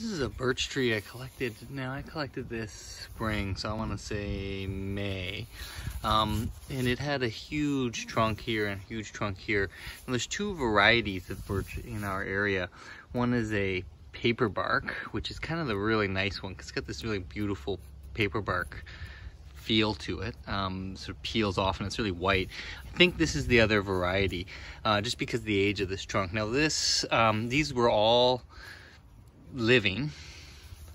This is a birch tree I collected this spring, so I want to say May. And it had a huge trunk here and a huge trunk here. And there's two varieties of birch in our area. One is a paper bark, which is kind of the really nice one, because it's got this really beautiful paper bark feel to it. Sort of peels off and it's really white. I think this is the other variety, just because of the age of this trunk. Now these were all living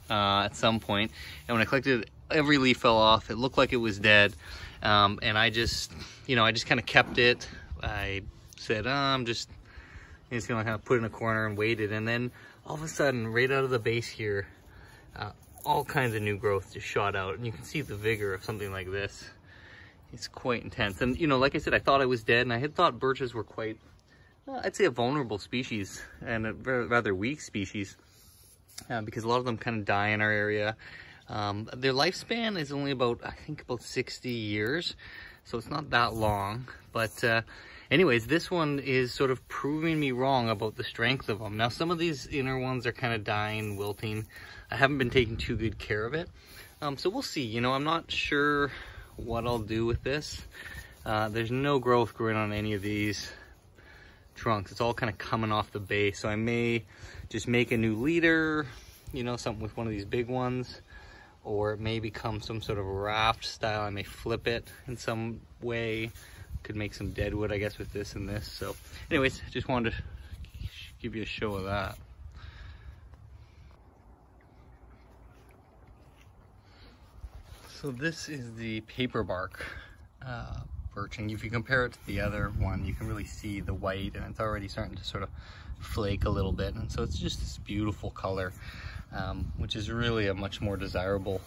at some point, and when I collected, every leaf fell off. It looked like it was dead, and I just kind of kept it. I said, I'm just gonna kind of put it in a corner and waited, and then all of a sudden, right out of the base here, all kinds of new growth just shot out, and you can see the vigor of something like this. It's quite intense. And like I said, I thought I was dead, and I had thought birches were quite, I'd say, a vulnerable species and a rather weak species. Because a lot of them kind of die in our area. Their lifespan is only about 60 years, so it's not that long. But anyways, this one is sort of proving me wrong about the strength of them. Now, some of these inner ones are kind of dying, wilting. I haven't been taking too good care of it. So we'll see. I'm not sure what I'll do with this. There's no growth growing on any of these trunks. It's all kind of coming off the base, so I may just make a new leader, something with one of these big ones, or it may become some sort of raft style. I may flip it in some way. Could make some deadwood, I guess, with this and this. So anyways, just wanted to give you a show of that. So this is the paper bark birch, and if you compare it to the other one, you can really see the white, and it's already starting to sort of flake a little bit, and so it's just this beautiful color, which is really a much more desirable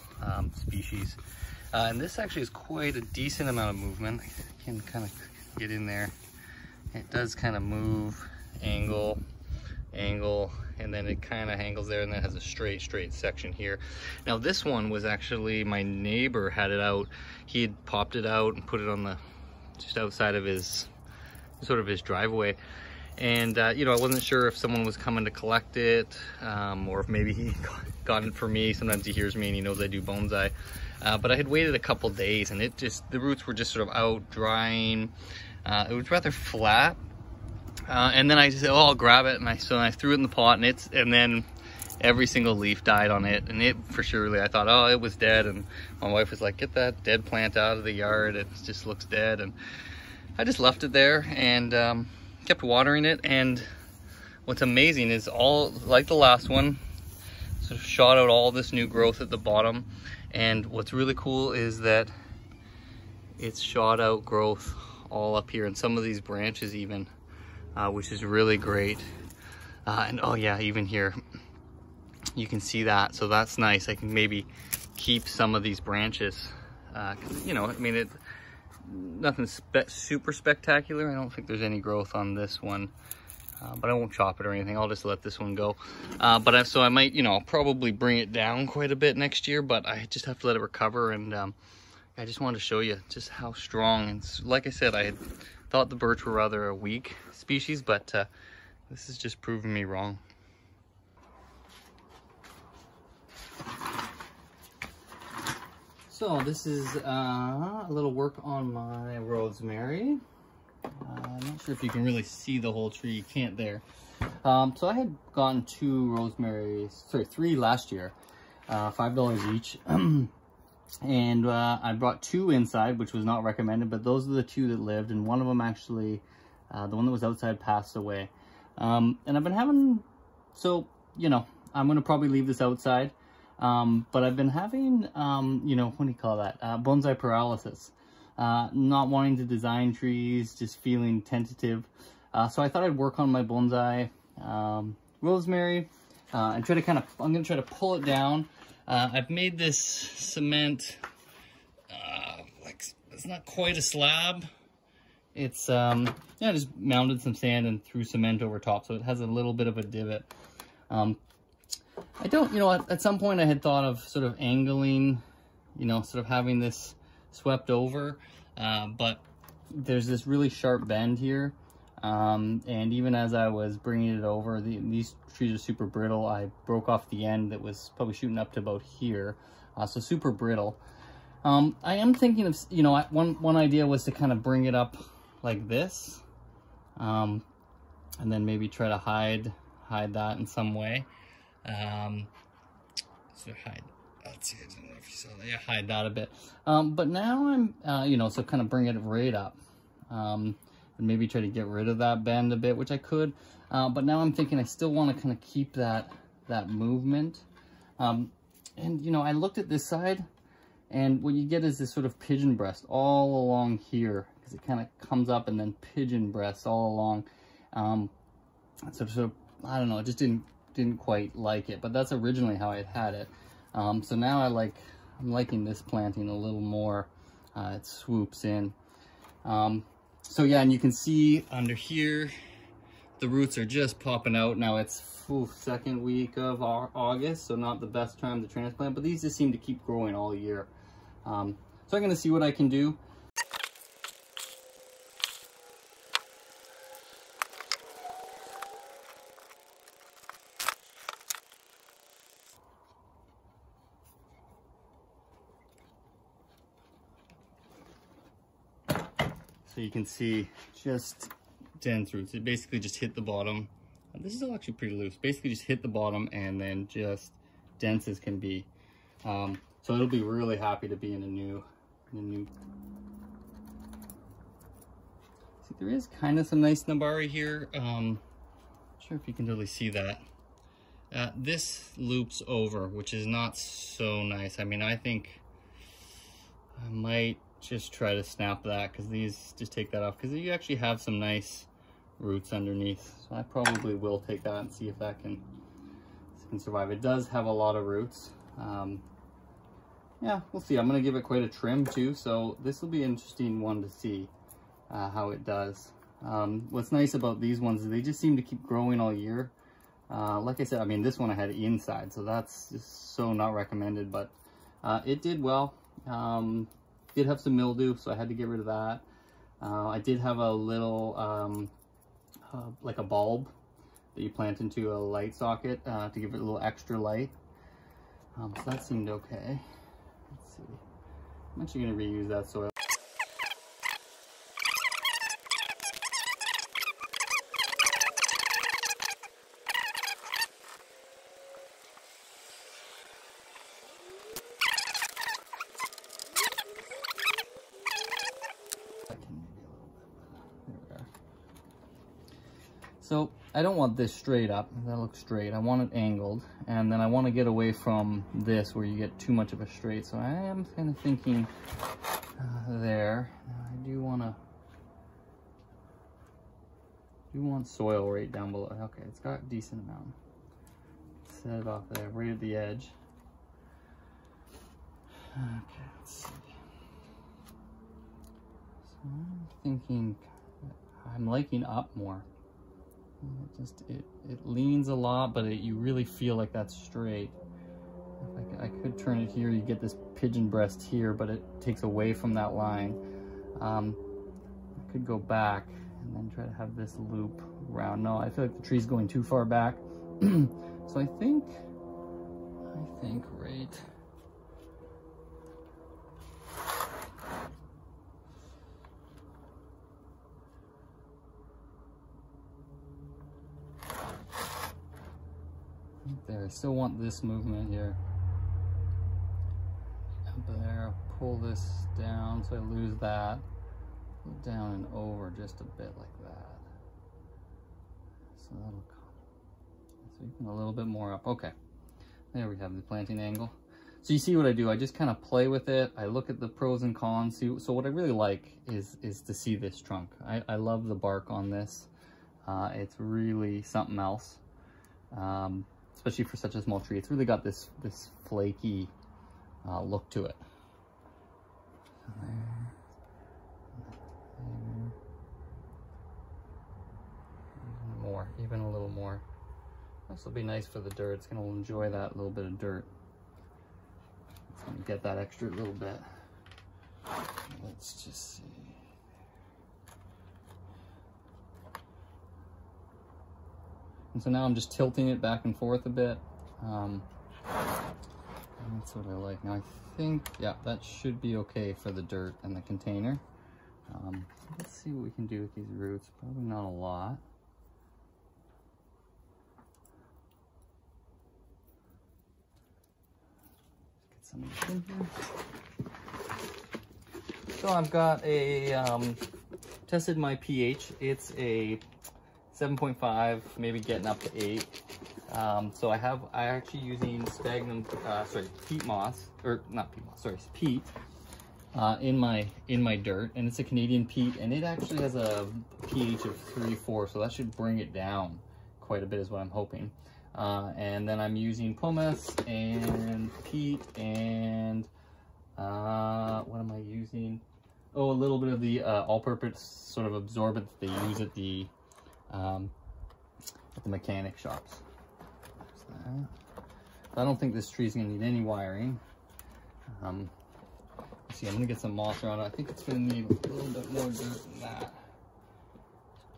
species. And this actually is quite a decent amount of movement. I can kind of get in there. It does kind of move, angle, and then it kind of angles there, and then it has a straight section here. Now this one was actually, my neighbor had it out. He had popped it out and put it on just outside of his driveway. And I wasn't sure if someone was coming to collect it, or if maybe he got it for me. Sometimes he hears me and he knows I do bonsai. But I had waited a couple days, and the roots were just sort of out, drying. It was rather flat. And then I just said, I'll grab it, and I threw it in the pot, and then every single leaf died on it, and I thought, oh, it was dead. And my wife was like, get that dead plant out of the yard, it just looks dead. And I just left it there and kept watering it. And what's amazing is, all like the last one, sort of shot out all this new growth at the bottom. And what's really cool is that it's shot out growth all up here, and some of these branches even, which is really great. And oh yeah, even here you can see that, so that's nice. I can maybe keep some of these branches, nothing super spectacular. I don't think there's any growth on this one, but I won't chop it or anything. I'll just let this one go. So I might, I'll probably bring it down quite a bit next year, but I just have to let it recover. And I just wanted to show you just how strong. And like I said, I had thought the birch were rather a weak species, but this is just proving me wrong. So this is a little work on my rosemary. I'm not sure if you can really see the whole tree. You can't there. So I had gotten three last year, $5 each. And I brought two inside, which was not recommended, but those are the two that lived. And one of them actually, the one that was outside, passed away. And I've been having, I'm going to probably leave this outside. But I've been having, what do you call that? Bonsai paralysis. Not wanting to design trees, just feeling tentative. So I thought I'd work on my bonsai rosemary and I'm going to try to pull it down. I've made this cement, it's not quite a slab. It's, I just mounted some sand and threw cement over top, so it has a little bit of a divot. I don't, at some point I had thought of sort of angling, sort of having this swept over, but there's this really sharp bend here, And even as I was bringing it over, these trees are super brittle. I broke off the end that was probably shooting up to about here, so super brittle. I am thinking of, you know, one idea was to kind of bring it up like this, and then maybe try to hide that in some way. So hide. Let's see. I don't know if you saw that. Yeah, hide that a bit. But now I'm, you know, so kind of bring it right up. And maybe try to get rid of that bend a bit, which I could. But now I'm thinking I still want to kind of keep that movement. And, you know, I looked at this side, and what you get is this sort of pigeon breast all along here, because it kind of comes up and then pigeon breast all along. So I don't know, it just didn't quite like it, but that's originally how I had it. So now I'm liking this planting a little more. It swoops in. So yeah, and you can see under here, the roots are just popping out. Now it's second week of August, so not the best time to transplant, but these just seem to keep growing all year. So I'm gonna see what I can do. So you can see just dense roots. It basically just hit the bottom. This is actually pretty loose. Basically just hit the bottom and then just dense as can be. So it'll be really happy to be in a new. See, there is kind of some nice nabari here. Not sure if you can really see that. This loops over, which is not so nice. I mean, I think I might just try to snap that, because these just take that off, because you actually have some nice roots underneath. So I probably will take that and see if that can survive. It does have a lot of roots. Yeah, we'll see. I'm going to give it quite a trim too, so this will be an interesting one to see how it does. What's nice about these ones is they just seem to keep growing all year. Like I said, I mean, this one I had inside, so that's just so not recommended, but it did well. Did have some mildew, so I had to get rid of that. I did have a little, like a bulb that you plant into a light socket to give it a little extra light. So that seemed okay. Let's see. I'm actually going to reuse that soil. So I don't want this straight up. That looks straight. I want it angled, and then I want to get away from this where you get too much of a straight. So I am kind of thinking there. I do want soil right down below. Okay, it's got a decent amount. Set it off there, right at the edge. Okay, let's see. So I'm thinking, I'm liking up more. It leans a lot, but you really feel like that's straight. If I could turn it here, you get this pigeon breast here, but it takes away from that line. I could go back and then try to have this loop around. No, I feel like the tree's going too far back. So I think right. There, I still want this movement here. Up there, pull this down so I lose that. Pull down and over just a bit like that. So that'll come. So even a little bit more up. Okay. There we have the planting angle. So you see what I do? I just kind of play with it. I look at the pros and cons. So what I really like is to see this trunk. I love the bark on this. It's really something else. Especially for such a small tree. It's really got this flaky look to it. Even a little more. This will be nice for the dirt. It's going to enjoy that little bit of dirt. It's going to get that extra little bit. Let's just see. And so now I'm just tilting it back and forth a bit. And that's what I like. Now I think, yeah, that should be okay for the dirt and the container. Let's see what we can do with these roots. Probably not a lot. Get some of this in here. So I've got a, tested my pH. It's a 7.5, maybe getting up to 8. So I actually using sphagnum, peat moss, or not peat moss, sorry, peat, in my dirt, and it's a Canadian peat, and it actually has a pH of 3-4, so that should bring it down quite a bit is what I'm hoping. And then I'm using pumice and peat and what am I using? Oh, a little bit of the all-purpose sort of absorbent that they use at the mechanic shops. I don't think this tree's gonna need any wiring. Let's see, I'm gonna get some moss around it. I think it's gonna need a little bit more dirt than that.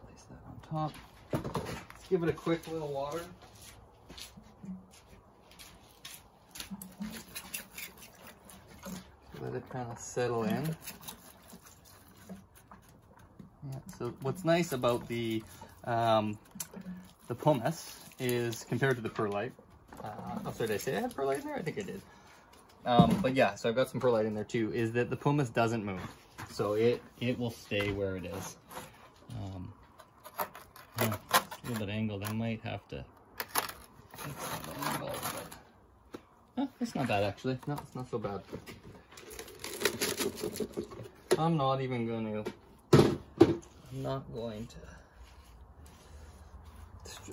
Place that on top. Let's give it a quick little water. Let it kind of settle in. Yeah, so what's nice about the pumice is, compared to the perlite, oh, sorry, did I say I had perlite in there? I think I did. But yeah, so I've got some perlite in there too, is that the pumice doesn't move. So it will stay where it is. Yeah, it's a little bit angled. I might have to get some angle, but it's not bad actually. No, it's not so bad.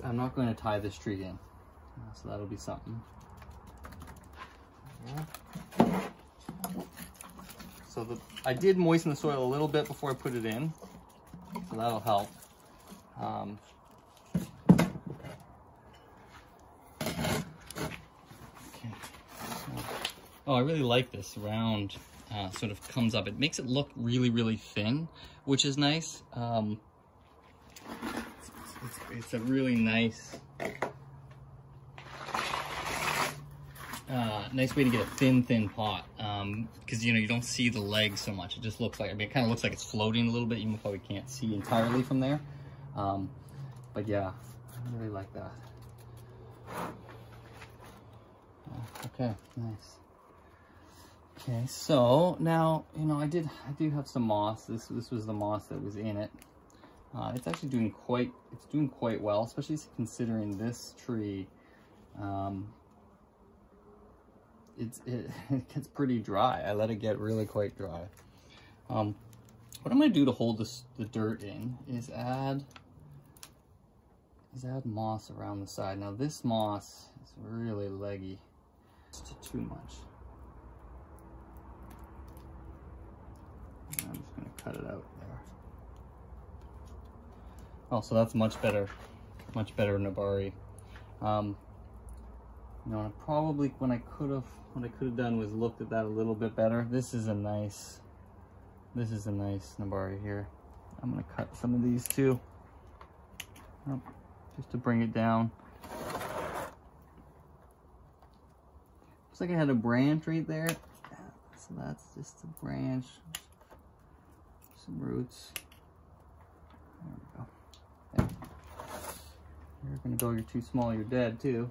I'm not going to tie this tree in. So that'll be something. Yeah. So I did moisten the soil a little bit before I put it in, so that'll help. Okay. Oh, I really like this round. Sort of comes up. It makes it look really, really thin, which is nice. It's a really nice, nice way to get a thin pot. Because you don't see the legs so much. It just looks like, I mean, it kind of looks like it's floating a little bit, even though we can't see entirely from there. But yeah, I really like that. Okay, nice. Okay, so now, I do have some moss. This was the moss that was in it. It's actually doing quite well, especially considering this tree. It gets pretty dry. I let it get really quite dry. What I'm gonna do to hold the dirt in is add moss around the side. Now this moss is really leggy. It's too much. I'm just gonna cut it out there. Oh, so that's much better Nabari. Probably what I could have done was looked at that a little bit better. This is a nice Nabari here. I'm gonna cut some of these too, just to bring it down. Looks like I had a branch right there, so that's just a branch. Some roots. There we go. There. You're gonna go, you're too small, you're dead too.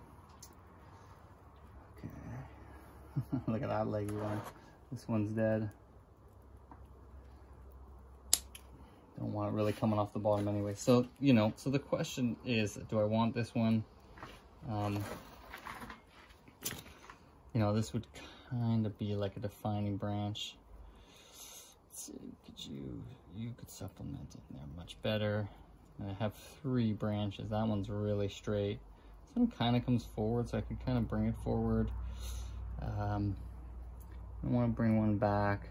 Okay. Look at that leggy one. This one's dead. Don't want it really coming off the bottom anyway. So, so the question is, do I want this one? This would kind of be like a defining branch. Let's see, you could supplement it in there much better. And I have 3 branches. That one's really straight. This one kind of comes forward, so I could kind of bring it forward. I want to bring one back.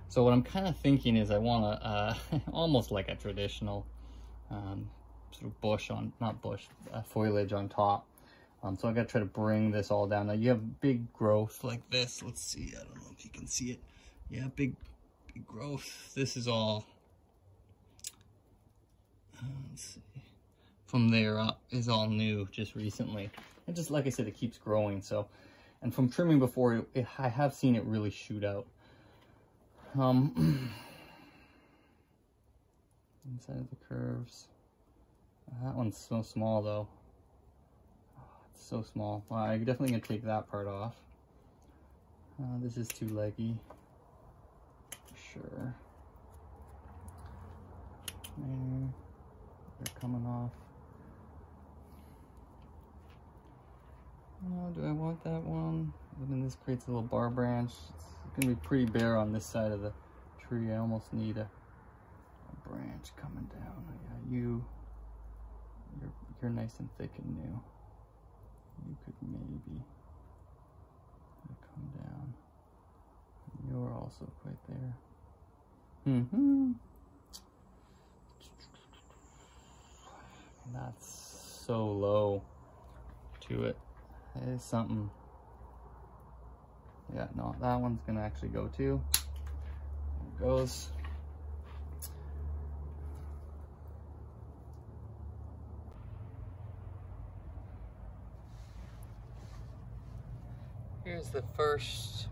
So what I'm kind of thinking is I want to, almost like a traditional sort of bush on, not bush, foliage on top. So I got to try to bring this all down. Now you have big growth like this. Let's see, I don't know if you can see it. Yeah, big growth. This is all, let's see. from there up is all new just recently. And just like I said, it keeps growing. So, and from trimming before, I have seen it really shoot out. Inside of the curves. That one's so small though. Oh, it's so small. Well, I'm definitely gonna take that part off. This is too leggy. For sure. There. They're coming off. Oh, do I want that one? And then this creates a little bar branch. It's gonna be pretty bare on this side of the tree. I almost need a branch coming down. Yeah, you're nice and thick and new. You could maybe come down. You're also quite there. That's so low to it. It is something. Yeah, no, that one's gonna actually go too. There it goes. Here's the first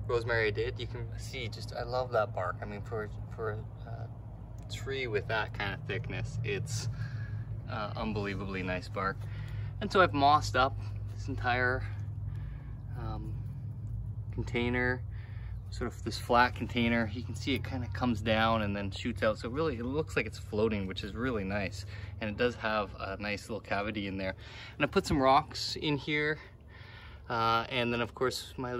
rosemary I did. You can see just, I love that bark. I mean, for a tree with that kind of thickness, it's unbelievably nice bark. And so I've mossed up this entire container, sort of this flat container. You can see it kind of comes down and then shoots out. So really, it looks like it's floating, which is really nice. And it does have a nice little cavity in there. And I put some rocks in here. And then of course, my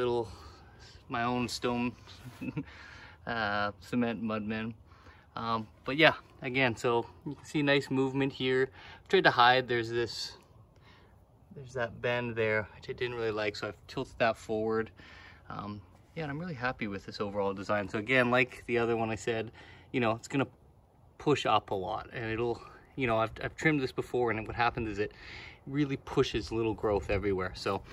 own stone cement mudmen. But yeah, again, so you can see nice movement here. I tried to hide, there's that bend there, which I didn't really like, so I've tilted that forward. Yeah, and I'm really happy with this overall design. So again, like the other one I said, you know, it's gonna push up a lot, and it'll, you know, I've trimmed this before, and what happens is it really pushes little growth everywhere. So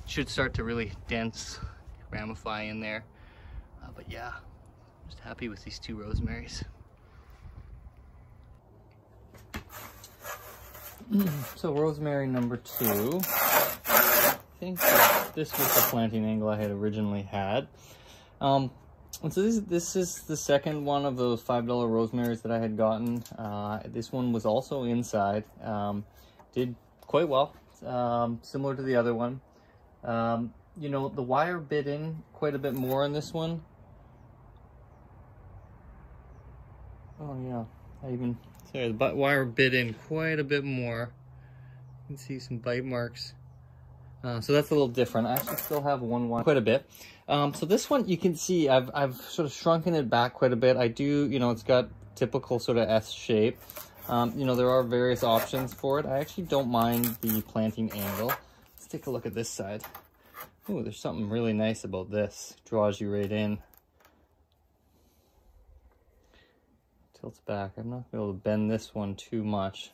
should start to really dense, ramify in there. But yeah, I'm just happy with these two rosemaries. So rosemary number 2. I think this was the planting angle I had originally had. And so this is the second one of those $5 rosemaries that I had gotten. This one was also inside. Did quite well, similar to the other one. You know, the wire bit in quite a bit more in this one. Oh yeah, sorry, the wire bit in quite a bit more. You can see some bite marks. So that's a little different. I actually still have one wire quite a bit. So this one, you can see I've sort of shrunken it back quite a bit. I do, you know, it's got typical sort of S shape. You know, there are various options for it. I actually don't mind the planting angle. Let's take a look at this side. Ooh, there's something really nice about this. Draws you right in. Tilts back. I'm not going to be able to bend this one too much.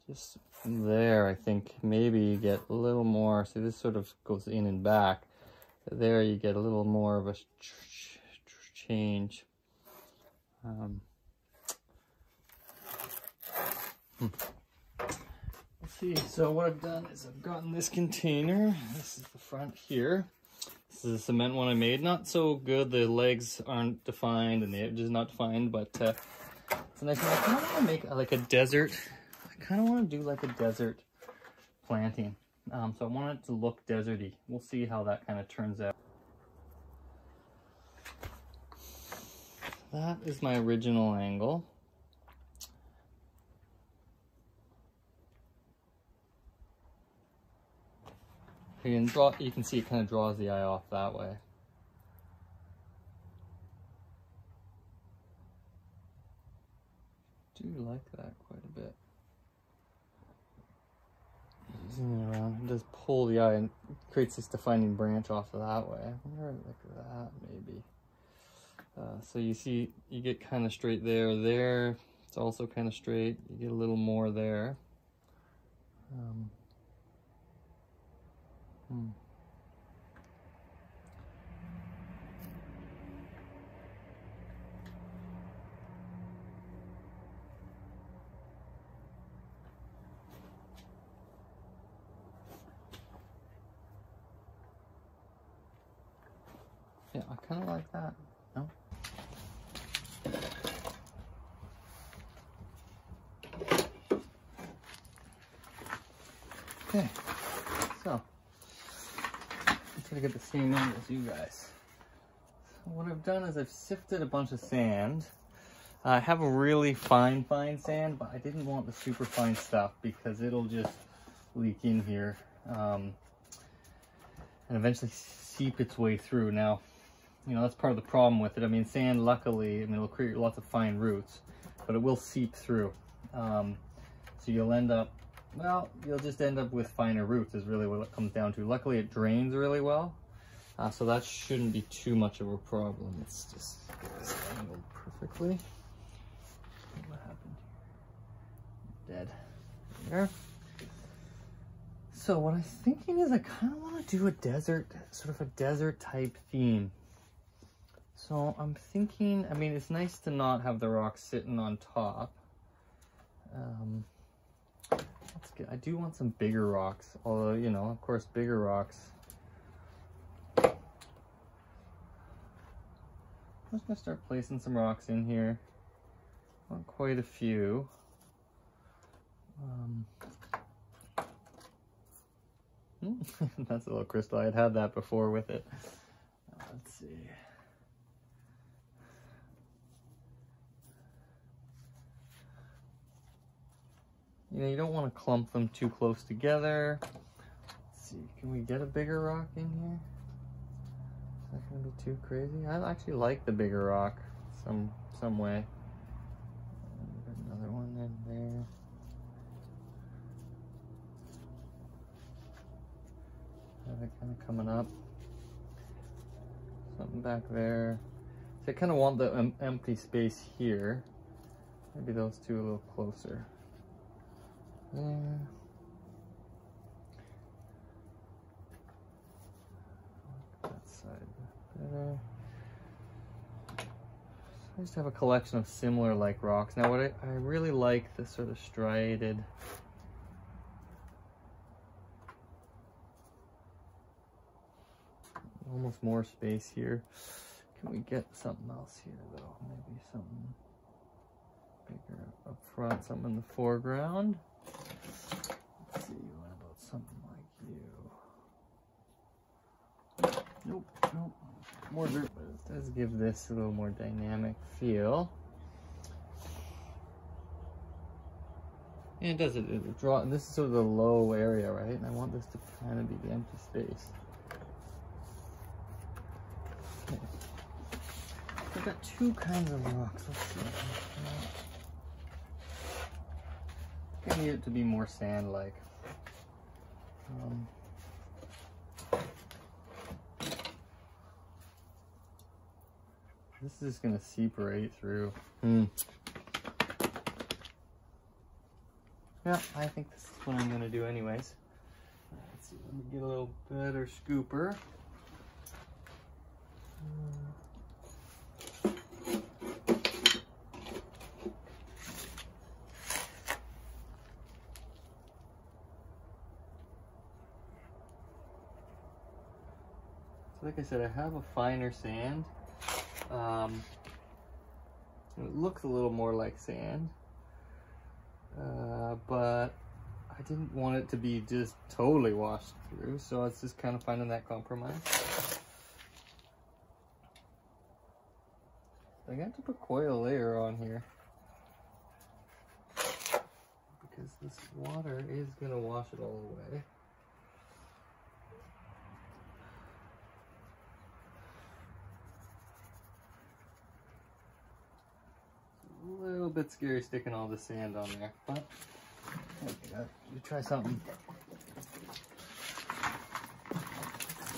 Just from there, I think maybe you get a little more. See, this sort of goes in and back. There you get a little more of a change. Let's see, so what I've done is I've gotten this container. This is the front here. This is a cement one I made. Not so good, the legs aren't defined and the edge is not defined, but it's a nice one. I kind of want to make like a desert. I kind of want to do like a desert planting. So I want it to look deserty. We'll see how that kind of turns out. That is my original angle. You can see it kind of draws the eye off that way. Do like that quite a bit. Zooming around, it does pull the eye and creates this defining branch off of that way. I wonder, like that maybe. So you see, you get kind of straight there. There, it's also kind of straight. You get a little more there. Yeah, I kind of like that. No? Okay, so I'm trying to get the same end as you guys. So what I've done is I've sifted a bunch of sand. I have a really fine sand, but I didn't want the super fine stuff because it'll just leak in here and eventually seep its way through. Now, you know, that's part of the problem with it. I mean, sand, luckily, I mean, it'll create lots of fine roots, but it will seep through. So you'll end up, well, you'll just end up with finer roots is really what it comes down to. Luckily, it drains really well, so that shouldn't be too much of a problem. It's just angled perfectly. What happened here? Dead. There. So what I'm thinking is I kind of want to do a desert, sort of a desert type theme. So I'm thinking, I mean, it's nice to not have the rocks sitting on top. That's good. I do want some bigger rocks, although, you know, of course, bigger rocks. I'm just gonna start placing some rocks in here. Want quite a few. That's a little crystal. I had that before with it. Let's see. You know, you don't want to clump them too close together. Let's see, can we get a bigger rock in here? Is that going to be too crazy? I actually like the bigger rock some way. Another one in there. Have it kind of coming up. Something back there. So I kind of want the empty space here. Maybe those two a little closer. There. That side better. I just have a collection of similar like rocks. Now what I really like this sort of striated almost more space here. Can we get something else here though? Maybe something bigger up front, something in the foreground. Let's see, what about something like you? Nope, nope. More dirt, but it does give this a little more dynamic feel. And it does it draw. This is sort of the low area, right? And I want this to kind of be the empty space. Okay. I've got two kinds of rocks. Let's see. I need it to be more sand-like. This is just gonna seep right through. Yeah, I think this is what I'm gonna do anyways. Let's see, let me get a little better scooper. So like I said, I have a finer sand. It looks a little more like sand, but I didn't want it to be just totally washed through, so it's just kind of finding that compromise. I got to put quite a layer on here because this water is going to wash it all away. A little bit scary sticking all the sand on there, but okay, you try something.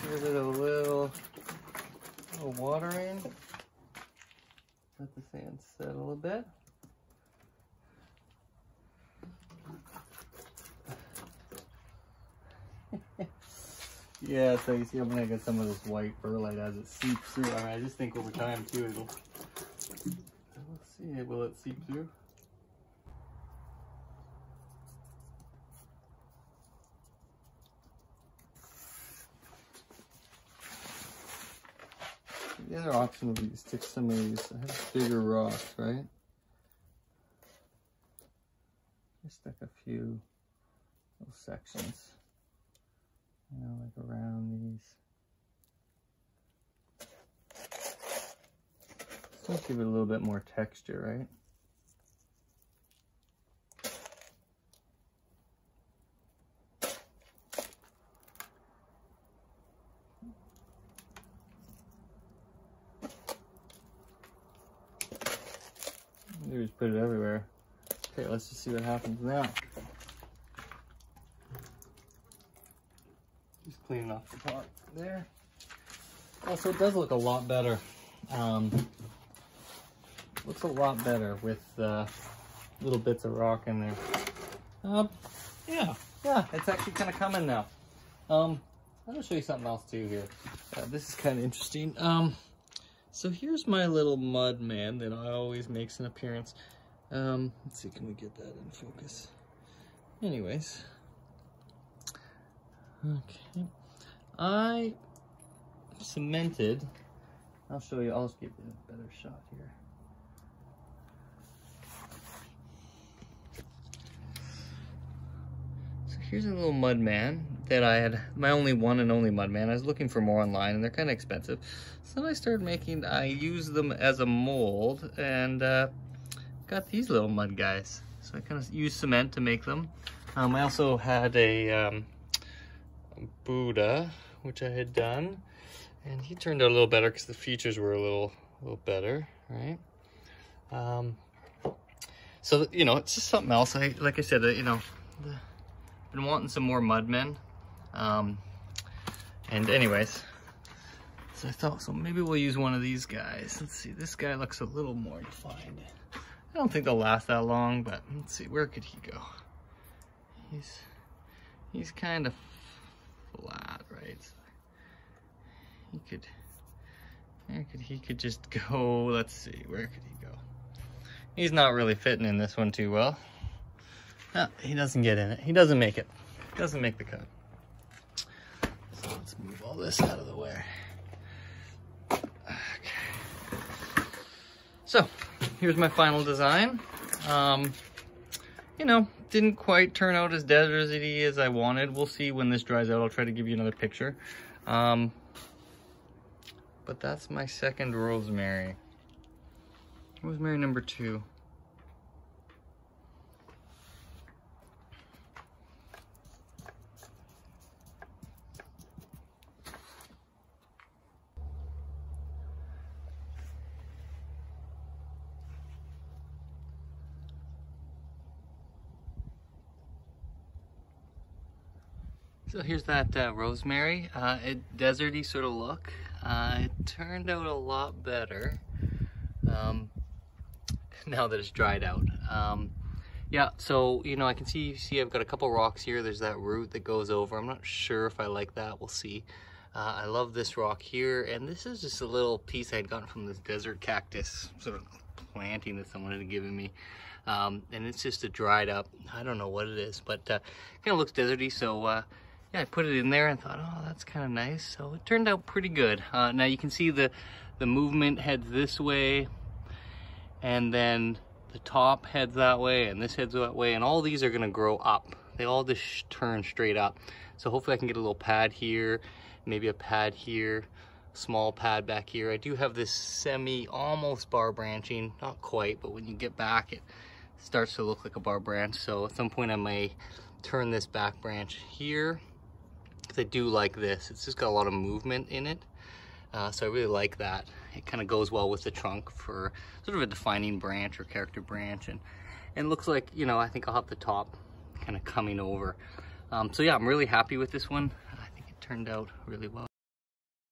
Give it a little water in. Let the sand settle a bit. Yeah, so you see I'm gonna get some of this white perlite as it seeps through. I mean, I just think over time too it'll, let's see, will it seep through? the other option would be to stick some of these. I have bigger rocks, right? Just stick a few little sections, you know, like around these. Just give it a little bit more texture, right? Maybe just put it everywhere. Okay, let's just see what happens now. Just cleaning off the pot there. Also, it does look a lot better. Looks a lot better with little bits of rock in there. Yeah, it's actually kind of coming now. I'm gonna show you something else too here. This is kind of interesting. So here's my little mud man that always makes an appearance. Let's see, can we get that in focus? Anyways, okay, I cemented. I'll show you. I'll just give you a better shot here. So here's a little mud man that I had, my only one and only mud man. I was looking for more online, and they're kind of expensive. So I started making. I used them as a mold, and got these little mud guys. So I kind of used cement to make them. I also had a Buddha, which I had done, and he turned out a little better because the features were a little better, right? So you know, it's just something else. Like I said, you know, been wanting some more mud men, and anyways, so I thought, so maybe we'll use one of these guys. Let's see, this guy looks a little more defined. I don't think they'll last that long, but let's see, where could he go? He's kind of flat, right? He could just go. Let's see, where could he go? He's not really fitting in this one too well. No, he doesn't get in it. He doesn't make it. Doesn't make the cut. So let's move all this out of the way. Okay. So here's my final design. You know, didn't quite turn out as deserty as I wanted. We'll see when this dries out. I'll try to give you another picture. But that's my second rosemary. Rosemary number 2. So here's that rosemary, deserty sort of look. It turned out a lot better now that it's dried out. Yeah, so you know, I can see I've got a couple rocks here. There's that root that goes over. I'm not sure if I like that. We'll see. I love this rock here, and this is just a little piece I had gotten from this desert cactus sort of planting that someone had given me. And it's just a dried up, I don't know what it is, but kind of looks deserty. So yeah, I put it in there and thought, oh, that's kind of nice. So it turned out pretty good. Now you can see the movement heads this way, and then the top heads that way, and this heads that way, and all these are gonna grow up. They all just turn straight up. So hopefully I can get a little pad here, maybe a pad here, small pad back here. I do have this almost bar branching, not quite, but when you get back, it starts to look like a bar branch. So at some point I may turn this back branch here, because I do like this. It's just got a lot of movement in it. So I really like that. It kind of goes well with the trunk for sort of a defining branch or character branch. And looks like, you know, I think I'll have the top kind of coming over. So yeah, I'm really happy with this one. I think it turned out really well.